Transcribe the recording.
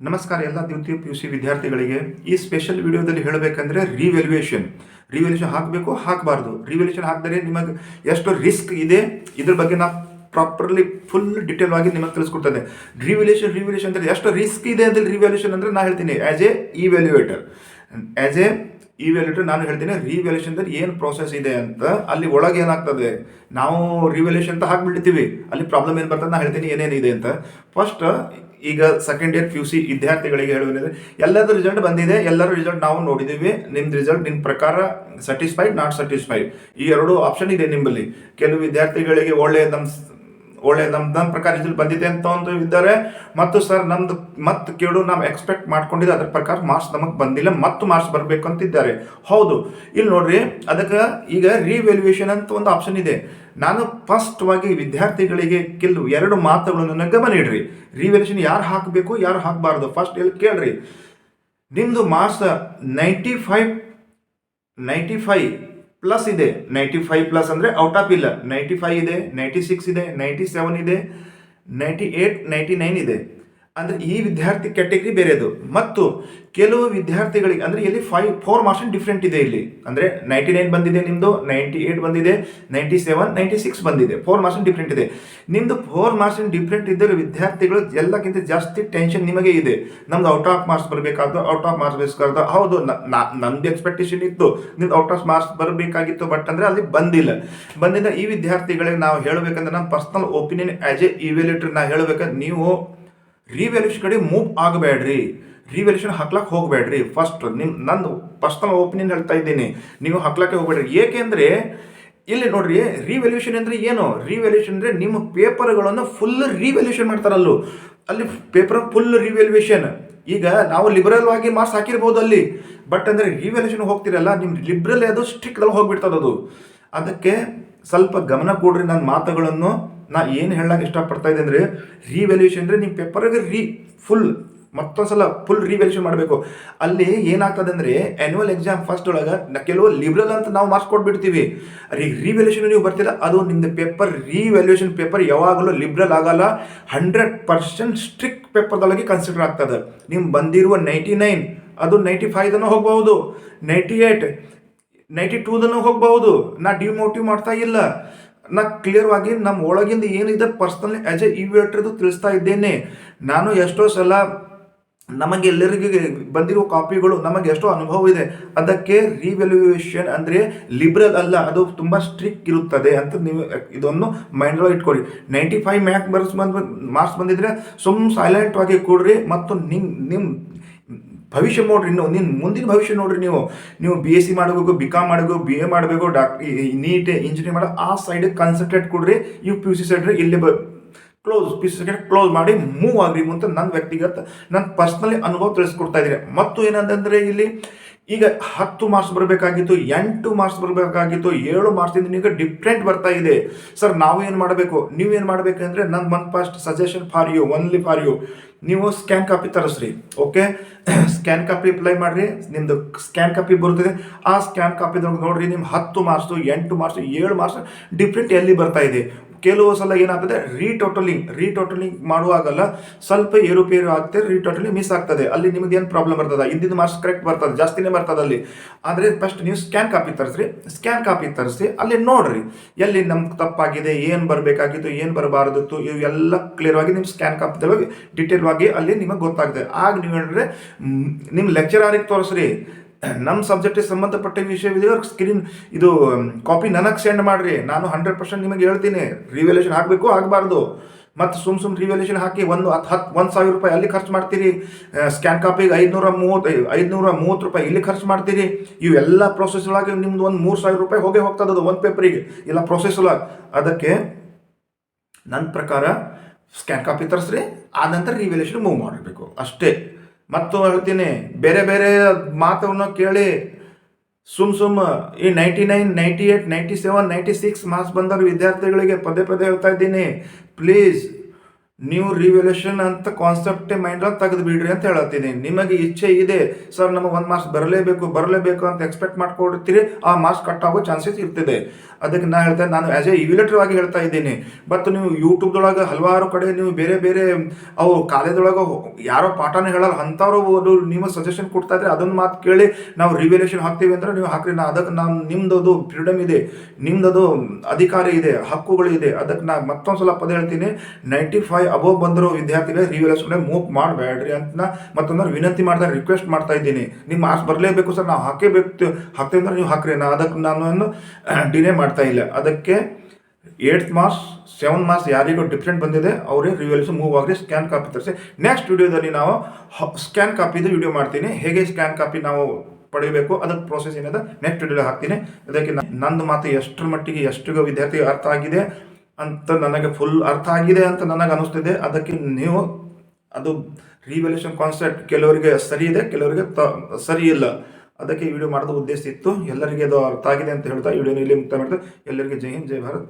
ನಮಸ್ಕಾರ ಎಲ್ಲ ದ್ವಿತೀಯ ಪಿ ಯು ಸಿ ವಿದ್ಯಾರ್ಥಿಗಳಿಗೆ. ಈ ಸ್ಪೆಷಲ್ ವಿಡಿಯೋದಲ್ಲಿ ಹೇಳಬೇಕಂದ್ರೆ ರಿವ್ಯಾಲ್ಯೂಯೇಷನ್ ಹಾಕಬೇಕು ಹಾಕಬಾರ್ದು, ರಿವ್ಯಾಲ್ಯೂಯೇಷನ್ ಹಾಕಿದರೆ ನಿಮಗೆ ಎಷ್ಟು ರಿಸ್ಕ್ ಇದೆ ಇದ್ರ ಬಗ್ಗೆ ನಾ ಪ್ರಾಪರ್ಲಿ ಫುಲ್ ಡಿಟೇಲ್ ಆಗಿ ನಿಮಗೆ ತಿಳಿಸ್ಕೊಡ್ತದೆ. ರಿವ್ಯಾಲ್ಯೂಯೇಷನ್ ಅಂದರೆ ಎಷ್ಟು ರಿಸ್ಕ್ ಇದೆ ಅದ್ರಲ್ಲಿ ರಿವ್ಯಾಲ್ಯೂಯೇಷನ್ ಅಂದರೆ ನಾನು ಹೇಳ್ತೀನಿ ಆ್ಯಸ್ ಎ ಇವ್ಯಾಲ್ಯೂಟರ್ ನಾನು ಹೇಳ್ತೀನಿ ರಿವ್ಯಾಲ್ಯೂಯೇಷನ್ ಏನು ಪ್ರೋಸೆಸ್ ಇದೆ ಅಂತ. ಅಲ್ಲಿ ಒಳಗೆ ಏನಾಗ್ತದೆ, ನಾವು ರಿವ್ಯಾಲ್ಯೂಯೇಷನ್ ಅಂತ ಹಾಕ್ಬಿಡ್ತೀವಿ, ಅಲ್ಲಿ ಪ್ರಾಬ್ಲಮ್ ಏನು ಬರ್ತದೆ ನಾನು ಹೇಳ್ತೀನಿ ಏನೇನಿದೆ ಅಂತ. ಫಸ್ಟ್ ಈಗ second year P U C ವಿದ್ಯಾರ್ಥಿಗಳಿಗೆ ಹೇಳುವುದಂದ್ರೆ ಎಲ್ಲರದ್ದು ರಿಸಲ್ಟ್ ಬಂದಿದೆ, ಎಲ್ಲರೂ ರಿಸಲ್ಟ್ ನಾವು ನೋಡಿದ್ದೀವಿ. ನಿಮ್ದು ರಿಸಲ್ಟ್ ನಿಮ್ಮ ಪ್ರಕಾರ ಸ್ಯಾಟಿಸ್ಫೈಡ್ ನಾಟ್ ಸ್ಯಾಟಿಸ್ಫೈಡ್ ಈ ಎರಡು ಆಪ್ಷನ್ ಇದೆ ನಿಮ್ಮಲ್ಲಿ. ಕೆಲವು ವಿದ್ಯಾರ್ಥಿಗಳಿಗೆ ಒಳ್ಳೆಯ ನಮ್ಮ ಪ್ರಕಾರ ರಿಸಲ್ಟ್ ಬಂದಿದೆ ಅಂತ ಒಂದು ಇದ್ದಾರೆ, ಮತ್ತು ಸರ್ ನಮ್ದು ಮತ್ತೆ ಕೇಳು ನಾವು ಎಕ್ಸ್ಪೆಕ್ಟ್ ಮಾಡ್ಕೊಂಡಿದ್ದೆ ಅದ್ರ ಪ್ರಕಾರ ಮಾರ್ಕ್ಸ್ ನಮಗೆ ಬಂದಿಲ್ಲ, ಮತ್ತು ಮಾರ್ಕ್ಸ್ ಬರಬೇಕು ಅಂತಿದ್ದಾರೆ. ಹೌದು, ಇಲ್ಲಿ ನೋಡ್ರಿ, ಅದಕ್ಕೆ ಈಗ ರಿವ್ಯಾಲ್ಯೂಯೇಷನ್ ಅಂತ ಒಂದು ಆಪ್ಷನ್ ಇದೆ. ನಾನು ಫಸ್ಟ್ವಾಗಿ ವಿದ್ಯಾರ್ಥಿಗಳಿಗೆ ಎರಡು ಮಾತುಗಳನ್ನು ಗಮನ ಇಡ್ರಿ. ರಿವ್ಯಾಲ್ಯೂಯೇಷನ್ ಯಾರು ಹಾಕಬೇಕು ಯಾರು ಹಾಕಬಾರ್ದು ಫಸ್ಟ್ ಎಲ್ಲಿ ಕೇಳ್ರಿ. ನಿಮ್ಮದು ಮಾರ್ಕ್ಸ್ 95 ಪ್ಲಸ್ ಇದೆ. 95 ಪ್ಲಸ್ ಅಂದರೆ ಔಟ್ ಆಫ್ ಇಲ್ಲ. 95 ಇದೆ, 96 ಇದೆ, 97 ಇದೆ, 98, 99 ಇದೆ. ಅಂದರೆ ಈ ವಿದ್ಯಾರ್ಥಿ ಕ್ಯಾಟಗರಿ ಬೇರೆದು. ಮತ್ತು ಕೆಲವು ವಿದ್ಯಾರ್ಥಿಗಳಿಗೆ ಅಂದರೆ ಇಲ್ಲಿ 4 ಮಾರ್ಕ್ಸ್ ಡಿಫ್ರೆಂಟ್ ಇದೆ. ಇಲ್ಲಿ ಅಂದರೆ 99 ಬಂದಿದೆ ನಿಮ್ಮದು, 98 ಬಂದಿದೆ, 97, 96 ಬಂದಿದೆ. 4 ಮಾರ್ಕ್ಸ್ ಡಿಫ್ರೆಂಟ್ ಇದೆ. ನಿಮ್ಮದು 4 ಮಾರ್ಕ್ಸ್ ಡಿಫ್ರೆಂಟ್ ಇದ್ದರೆ ವಿದ್ಯಾರ್ಥಿಗಳು ಎಲ್ಲಕ್ಕಿಂತ ಜಾಸ್ತಿ ಟೆನ್ಷನ್ ನಿಮಗೆ ಇದೆ. ನಮ್ದು ಔಟ್ ಆಫ್ ಮಾರ್ಕ್ಸ್ ಬರಬೇಕಾದ್ರು, ಔಟ್ ಆಫ್ ಮಾರ್ಕ್ಸ್ ಬೇಕಾದ. ಹೌದು, ನಮ್ದು ಎಕ್ಸ್ಪೆಕ್ಟೇಷನ್ ಇತ್ತು ನಿಮ್ದು ಔಟ್ ಆಫ್ ಮಾರ್ಕ್ಸ್ ಬರಬೇಕಾಗಿತ್ತು, ಬಟ್ ಅಂದರೆ ಅಲ್ಲಿ ಬಂದಿದ್ದ ಈ ವಿದ್ಯಾರ್ಥಿಗಳಿಗೆ ನಾವು ಹೇಳಬೇಕಂದ್ರೆ ನಮ್ಮ personal opinion as a evaluator ನಾವು ಹೇಳಬೇಕಂದ್ರೆ ನೀವು ರಿವ್ಯಾಲ್ಯೂಯೇಷನ್ ಕಡೆ ಮೂವ್ ಆಗಬೇಡ್ರಿ, ರಿವ್ಯಾಲ್ಯೂಯೇಷನ್ ಹಾಕ್ಲಕ್ಕೆ ಹೋಗಬೇಡ್ರಿ. ಫಸ್ಟ್ ನಂದು ಪರ್ಸನಲ್ ಒಪಿನಿಯನ್ ಹೇಳ್ತಾ ಇದ್ದೀನಿ, ನೀವು ಹಾಕ್ಲಕ್ಕೆ ಹೋಗಬೇಡ್ರಿ. ಏಕೆಂದರೆ ಇಲ್ಲಿ ನೋಡ್ರಿ, ರಿವ್ಯಾಲ್ಯೂಯೇಷನ್ ಅಂದರೆ ಏನು? ರಿವ್ಯಾಲ್ಯೂಯೇಷನ್ ಅಂದರೆ ನಿಮ್ಮ ಪೇಪರ್ಗಳನ್ನು ಫುಲ್ ರಿವ್ಯಾಲ್ಯೂಯೇಷನ್ ಮಾಡ್ತಾರಲ್ಲೂ, ಅಲ್ಲಿ ಪೇಪರ್ ಫುಲ್ ರಿವ್ಯಾಲ್ಯೂಯೇಷನ್. ಈಗ ನಾವು ಲಿಬರಲ್ ಆಗಿ ಮಾರ್ಕ್ಸ್ ಹಾಕಿರ್ಬೋದು ಅಲ್ಲಿ, ಬಟ್ ಅಂದರೆ ರಿವ್ಯಾಲ್ಯೂಯೇಷನ್ ಹೋಗ್ತಿರಲ್ಲ, ನಿಮ್ಮ ಲಿಬ್ರಲ್ ಅದು ಸ್ಟ್ರಿಕ್ಟಲ್ಲಿ ಹೋಗ್ಬಿಡ್ತದೆ ಅದು. ಅದಕ್ಕೆ ಸ್ವಲ್ಪ ಗಮನ ಕೊಡ್ರಿ ನನ್ನ ಮಾತುಗಳನ್ನು. ನಾ ಏನು ಹೇಳಕ್ಕೆ ಇಷ್ಟಪಡ್ತಾ ಇದ್ದೆ ಅಂದರೆ ರಿವ್ಯಾಲ್ಯೂಯೇಷನ್ ಅಂದರೆ ನಿಮ್ಮ ಪೇಪರ್ಗೆ ಫುಲ್ ಮತ್ತೊಂದ್ಸಲ ಫುಲ್ ರಿವ್ಯಾಲ್ಯೂಯೇಷನ್ ಮಾಡಬೇಕು. ಅಲ್ಲಿ ಏನಾಗ್ತದೆ ಅಂದರೆ ಆ್ಯನ್ಯುವಲ್ ಎಕ್ಸಾಮ್ ಫಸ್ಟ್ ಒಳಗೆ ಕೆಲವು ಲಿಬ್ರಲ್ ಅಂತ ನಾವು ಮಾರ್ಕ್ಸ್ ಕೊಟ್ಬಿಡ್ತೀವಿ. ರಿವ್ಯಾಲ್ಯೂಯೇಷನ್ ನೀವು ಬರ್ತೀರ, ಅದು ನಿಮ್ಮದು ಪೇಪರ್ ರಿವ್ಯಾಲ್ಯೂಯೇಷನ್ ಪೇಪರ್ ಯಾವಾಗಲೂ ಲಿಬ್ರಲ್ ಆಗಲ್ಲ, 100% ಸ್ಟ್ರಿಕ್ಟ್ ಪೇಪರ್ದೊಳಗೆ ಕನ್ಸಿಡರ್ ಆಗ್ತದೆ. ನೀವು ಬಂದಿರುವ 99 ಅದು 95 ಹೋಗಬಹುದು, 98, 92 ಹೋಗಬಹುದು. ನಾ ಡಿಮೋಟಿವ್ ಮಾಡ್ತಾ ಇಲ್ಲ, ನಾ ಕ್ಲಿಯರ್ ಆಗಿ ನಮ್ಮ ಒಳಗಿಂದ ಏನಿದೆ ಪರ್ಸನಲಿ ಆ್ಯಸ್ ಎ ಇವ್ಯಾಲ್ಯೂಟರ್ ತಿಳಿಸ್ತಾ ಇದ್ದೇನೆ. ನಾನು ಎಷ್ಟೋ ಸಲ ನಮಗೆ ಎಲ್ಲರಿಗೆ ಬಂದಿರೋ ಕಾಪಿಗಳು ನಮಗೆ ಎಷ್ಟೋ ಅನುಭವ ಇದೆ. ಅದಕ್ಕೆ ರಿವ್ಯಾಲ್ಯೂಯೇಷನ್ ಅಂದರೆ ಲಿಬ್ರಲ್ ಅಲ್ಲ, ಅದು ತುಂಬ ಸ್ಟ್ರಿಕ್ಟ್ ಇರುತ್ತದೆ ಅಂತ ನೀವು ಇದನ್ನು ಮೈಂಡಲ್ಲಿ ಇಟ್ಕೊಡಿ. 95 ಮಾರ್ಕ್ಸ್ ಬಂದಿದ್ರೆ ಸೈಲೆಂಟ್ ಆಗಿ ಕೊಡ್ರಿ, ಮತ್ತು ನಿಮ್ಮ ಭವಿಷ್ಯ ನೋಡ್ರಿ, ನಿನ್ನ ಮುಂದಿನ ಭವಿಷ್ಯ ನೋಡ್ರಿ. ನೀವು BSc ಮಾಡಬೇಕು, BCom ಮಾಡಬೇಕು, BA ಮಾಡಬೇಕು, ನೀಟ್ ಇಂಜಿನಿಯರಿಂಗ್ ಮಾಡೋ ಆ ಸೈಡಿಗೆ ಕಾನ್ಸಂಟ್ರೇಟ್ ಕೊಡ್ರಿ. PUC ಸೈಡ್ ಇಲ್ಲಿ PUC ಕ್ಲೋಸ್ ಮಾಡಿ ಮೂವ್ ಆಗ್ರಿ ಅಂತ ನನ್ನ ವ್ಯಕ್ತಿಗತ ನನ್ನ ಪರ್ಸ್ನಲಿ ಅನುಭವ ತಿಳಿಸ್ಕೊಡ್ತಾ ಇದ್ದೀನಿ. ಮತ್ತು ಏನಂತಂದರೆ ಇಲ್ಲಿ ಈಗ 10 ಮಾರ್ಕ್ಸ್ ಬರಬೇಕಾಗಿತ್ತು, 8 ಮಾರ್ಕ್ಸ್ ಬರಬೇಕಾಗಿತ್ತು, 7 ಮಾರ್ಕ್ಸಿಂದ ನಿಮಗೆ ಡಿಫ್ರೆಂಟ್ ಬರ್ತಾ ಇದೆ. ಸರ್ ನಾವು ಏನು ಮಾಡಬೇಕು, ನೀವೇನು ಮಾಡಬೇಕಂದ್ರೆ ನನ್ನ one first suggestion for you, only for you, ನೀವು ಸ್ಕ್ಯಾನ್ ಕಾಪಿ ತರಿಸ್ರಿ. ಓಕೆ, ಸ್ಕ್ಯಾನ್ ಕಾಪಿ ಅಪ್ಲೈ ಮಾಡಿರಿ. ನಿಮ್ಮದು ಸ್ಕ್ಯಾನ್ ಕಾಪಿ ಬರುತ್ತದೆ. ಆ ಸ್ಕ್ಯಾನ್ ಕಾಪಿದೊಳಗೆ ನೋಡಿರಿ, ನಿಮ್ಮ 10 ಮಾರ್ಕ್ಸು, 8 ಮಾರ್ಕ್ಸು, 7 ಮಾರ್ಕ್ಸ್ ಡಿಫ್ರೆಂಟ್ ಎಲ್ಲಿ ಬರ್ತಾ ಇದೆ. ಕೆಲವು ಸಲ ಏನಾಗ್ತದೆ, ರೀಟೋಟಲಿಂಗ್ ಮಾಡುವಾಗಲ್ಲ ಸ್ವಲ್ಪ ಏರುಪೇರು ಆಗ್ತದೆ, ರೀಟೋಟಲಿಂಗ್ ಮಿಸ್ ಆಗ್ತದೆ. ಅಲ್ಲಿ ನಿಮ್ದು ಏನು ಪ್ರಾಬ್ಲಮ್ ಬರ್ತದೆ, ಇಂದಿನ ಮಾರ್ಕ್ಸ್ ಕರೆಕ್ಟ್ ಬರ್ತದೆ, ಜಾಸ್ತಿನೇ ಬರ್ತದೆ ಅಲ್ಲಿ. ಆದರೆ ಫಸ್ಟ್ ನೀವು ಸ್ಕ್ಯಾನ್ ಕಾಪಿ ತರಿಸಿ ಅಲ್ಲಿ ನೋಡ್ರಿ ಎಲ್ಲಿ ನಮ್ಗೆ ತಪ್ಪಾಗಿದೆ, ಏನು ಬರಬೇಕಾಗಿತ್ತು, ಏನು ಬರಬಾರ್ದಿತ್ತು, ಇವೆಲ್ಲ ಕ್ಲಿಯರ್ ಆಗಿ ನಿಮ್ಮ ಸ್ಕ್ಯಾನ್ ಕಾಪಿದೊಳಗೆ ಡಿಟೇಲ್ ಆಗಿ ಅಲ್ಲಿ ನಿಮಗೆ ಗೊತ್ತಾಗ್ತದೆ. ಆಗ ನೀವು ಹೇಳಿದ್ರೆ ನಿಮ್ಮ ಲೆಕ್ಚರರಿಗೆ ತೋರಿಸ್ರಿ, ನಮ್ಮ ಸಬ್ಜೆಕ್ಟಿಗೆ ಸಂಬಂಧಪಟ್ಟ ವಿಷಯವಿದೆ, ಸ್ಕ್ರೀನ್ ಇದು ಕಾಪಿ ನನಗೆ ಸೆಂಡ್ ಮಾಡಿರಿ. ನಾನು 100% ನಿಮಗೆ ಹೇಳ್ತೀನಿ ರಿವ್ಯಾಲ್ಯೂಯೇಷನ್ ಹಾಕಬೇಕು ಆಗಬಾರ್ದು. ಮತ್ತು ಸುಮ್ ರಿವ್ಯಾಲ್ಯೂಯೇಷನ್ ಹಾಕಿ 1,000 ರೂಪಾಯಿ ಅಲ್ಲಿ ಖರ್ಚು ಮಾಡ್ತೀರಿ, ಸ್ಕ್ಯಾನ್ ಕಾಪಿಗೆ 530 ರೂಪಾಯಿ ಇಲ್ಲಿ ಖರ್ಚು ಮಾಡ್ತೀರಿ. ಇವೆಲ್ಲ ಪ್ರೊಸೆಸ್ ಒಳಗೆ ನಿಮ್ದು ಒಂದು 3,000 ರೂಪಾಯಿ ಹೋಗ್ತದೆ ಅದು ಒಂದು ಪೇಪರಿಗೆ, ಇಲ್ಲ ಪ್ರೊಸೆಸ್ ಒಳಗೆ. ಅದಕ್ಕೆ ನನ್ನ ಪ್ರಕಾರ ಸ್ಕ್ಯಾನ್ ಕಾಪಿ ತರಿಸ್ರಿ, ಆ ನಂತರ ರಿವ್ಯಾಲ್ಯೂಯೇಷನ್ ಮೂವ್ ಮಾಡಬೇಕು ಅಷ್ಟೇ. ಮತ್ತು ಹೇಳ್ತೀನಿ, ಬೇರೆ ಮಾತನ್ನು ಕೇಳಿ ಸುಮ್ ಈ 99, 98, 97, 96 ಮಾರ್ಕ್ಸ್ ಬಂದವರು ವಿದ್ಯಾರ್ಥಿಗಳಿಗೆ ಪದೇ ಹೇಳ್ತಾ ಇದ್ದೀನಿ, ಪ್ಲೀಸ್ ನೀವು ರಿವ್ಯಾಲ್ಯೂಷನ್ ಅಂತ ಕಾನ್ಸೆಪ್ಟೇ ಮೈಂಡಲ್ಲಿ ತೆಗೆದು ಬಿಡ್ರಿ ಅಂತ ಹೇಳತ್ತೀನಿ. ನಿಮಗೆ ಇಚ್ಛೆ ಇದೆ ಸರ್ ನಮಗೆ 1 ಮಾರ್ಕ್ಸ್ ಬರಲೇಬೇಕು ಅಂತ ಎಕ್ಸ್ಪೆಕ್ಟ್ ಮಾಡ್ಕೊಂಡಿರ್ತೀರಿ, ಆ ಮಾರ್ಕ್ಸ್ ಕಟ್ ಆಗೋ ಚಾನ್ಸಸ್ ಇರ್ತಿದೆ. ಅದಕ್ಕೆ ನಾ ಹೇಳ್ತೇನೆ, ನಾನು ಆ್ಯಸ್ ಎ ಇವ್ಯುಲೇಟರ್ ಆಗಿ ಹೇಳ್ತಾ ಇದ್ದೀನಿ. ಬಟ್ ನೀವು ಯೂಟ್ಯೂಬ್ದೊಳಗೆ ಹಲವಾರು ಕಡೆ ನೀವು ಬೇರೆ ಬೇರೆ ಅವು ಕಾಲೇಜೊಳಗೆ ಯಾರೋ ಪಾಠನೇ ಹೇಳಲ್ಲ ಅಂಥವ್ರು ನೀವು ಸಜೆಷನ್ ಕೊಡ್ತಾ ಇದ್ರೆ ಅದನ್ನು ಮಾತು ಕೇಳಿ ನಾವು ರಿವ್ಯಾಲ್ಯೂಷನ್ ಹಾಕ್ತೀವಿ ಅಂದ್ರೆ ನೀವು ಹಾಕ್ರಿ. ಅದಕ್ಕೆ ನಾನು ನಿಮ್ದು ಫ್ರೀಡಮ್ ಇದೆ, ನಿಮ್ದು ಅಧಿಕಾರ ಇದೆ, ಹಕ್ಕುಗಳು ಇದೆ. ಅದಕ್ಕೆ ನಾನು ಮತ್ತೊಂದು ಸಲ ಪದ ಹೇಳ್ತೀನಿ, 95 ಅಬೋವ್ ಬಂದಿರೋ ವಿದ್ಯಾರ್ಥಿಗಳು ರಿವ್ಯಾಲ್ಯೂಷನ್ ಮೂವ್ ಮಾಡಬೇಡ್ರಿ ಅಂತ ಮತ್ತೊಂದು ವಿನಂತಿ ಮಾಡ್ತಾ ರಿಕ್ವೆಸ್ಟ್ ಮಾಡ್ತಾ ಇದ್ದೀನಿ. ನಿಮ್ಮ ಮಾರ್ಕ್ಸ್ ಬರಲೇಬೇಕು ಸರ್, ನಾವು ಹಾಕ್ತೀವಿ ಅಂದ್ರೆ ನೀವು ಹಾಕ್ರಿ. ಅದಕ್ಕೆ ನಾನು ಡಿನೇ ಮಾಡ್ತಾ ಇಲ್ಲ. ಅದಕ್ಕೆ 8th ಮಾರ್ಕ್ಸ್ 7 ಮಾರ್ಕ್ಸ್ ಯಾರಿಗೂ ಡಿಫ್ರೆಂಟ್ ಬಂದಿದೆ ಅವರೇ ರಿವ್ಯಾಲ್ಯೂಷನ್ ಮೂವ್ ಆಗಲಿ, ಸ್ಕ್ಯಾನ್ ಕಾಪಿ ತರಿಸಿ. ನೆಕ್ಸ್ಟ್ ವಿಡಿಯೋದಲ್ಲಿ ನಾವು ಸ್ಕ್ಯಾನ್ ಕಾಪಿದು ವಿಡಿಯೋ ಮಾಡ್ತೀನಿ, ಹೇಗೆ ಸ್ಕ್ಯಾನ್ ಕಾಪಿ ನಾವು ಪಡಿಬೇಕು ಅದಕ್ಕೆ ಪ್ರೋಸೆಸ್ ಏನಿದೆ ನೆಕ್ಸ್ಟ್ ವಿಡಿಯೋ ಹಾಕ್ತೀನಿ. ಅದಕ್ಕೆ ನಂದು ಮಾತು ಎಷ್ಟರ ಮಟ್ಟಿಗೆ ಎಷ್ಟು ವಿದ್ಯಾರ್ಥಿಗೆ ಅರ್ಥ ಆಗಿದೆ ಅಂತ ನನಗೆ ಫುಲ್ ಅರ್ಥ ಆಗಿದೆ ಅಂತ ನನಗೆ ಅನಿಸ್ತಿದೆ. ಅದಕ್ಕೆ ನೀವು ಅದು ರಿವ್ಯಾಲ್ಯೂಷನ್ ಕಾನ್ಸೆಪ್ಟ್ ಕೆಲವರಿಗೆ ಸರಿ ಇದೆ, ಕೆಲವರಿಗೆ ಸರಿ ಇಲ್ಲ. ಅದಕ್ಕೆ ವಿಡಿಯೋ ಮಾಡೋದು ಉದ್ದೇಶ ಇತ್ತು. ಎಲ್ಲರಿಗೆ ಅದು ಅರ್ಥ ಆಗಿದೆ ಅಂತ ಹೇಳ್ತಾ ವಿಡಿಯೋನ ಇಲ್ಲಿ ಮುಕ್ತಾಯ ಮಾಡ್ತಾ ಎಲ್ಲರಿಗೆ ಜೈ ಹಿಂದ್ ಜೈ ಭಾರತ್.